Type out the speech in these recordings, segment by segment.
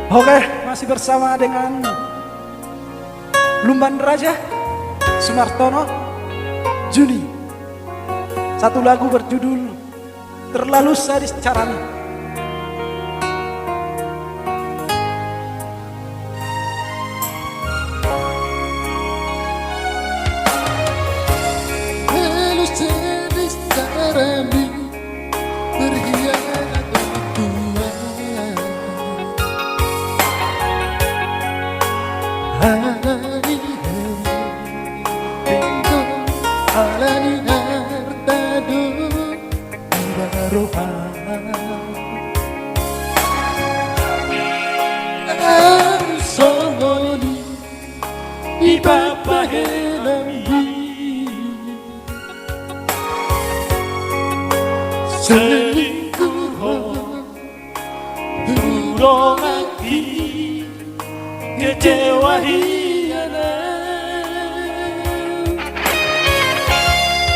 Oke, masih bersama dengan Lumban Raja, Sumartono, Juni. Satu lagu berjudul Terlalu Sadis Caramu. Selingkuh durung lagi kecewa hianat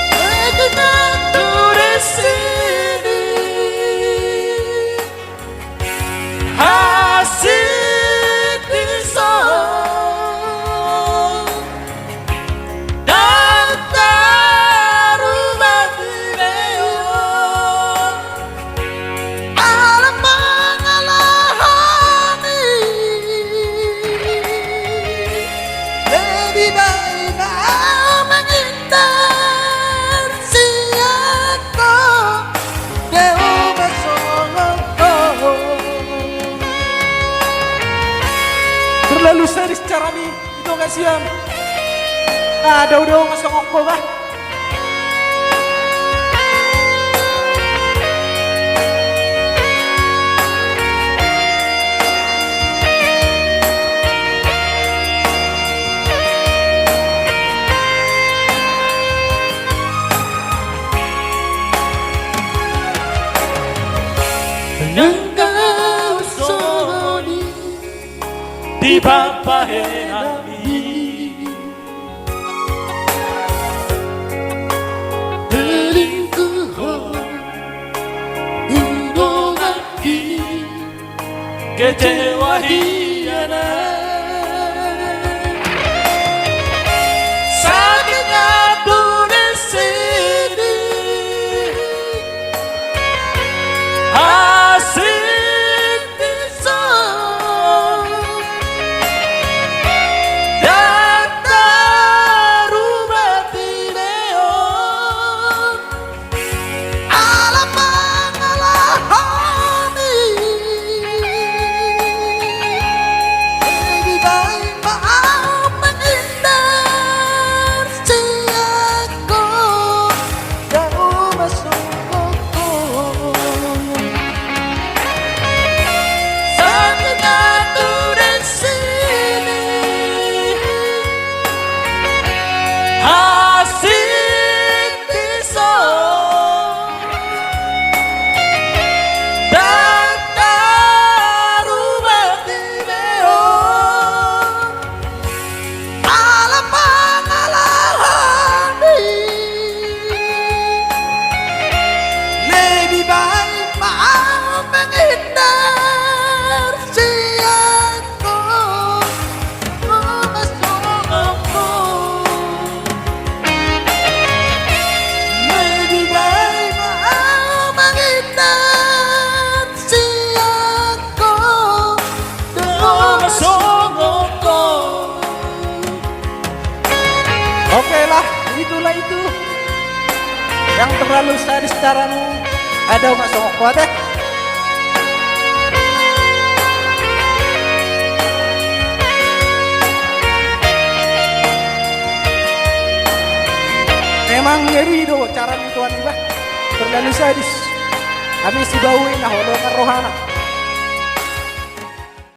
aku tak tulis ini hasil pisau dan taruh beo alam mengalami lebih baik menghindar siapa deo masongko Terlalu sadis carani itu gak siam. Ada udah masuk ngoko bah. Engkau soni di bawah hati selingkuh durung lagi kecewa hianat sakitnya tuh di sini hasil pisau dan taruh beo alam mengalami lebih baik maaf menghindar siaku jauh masuk Oke lah, itulah itu yang terlalu sadis caramu. Ada nggak sok kuat ya? Memang ngeri do cara tuan bah terlalu sadis. Kami si bauin nah rohana.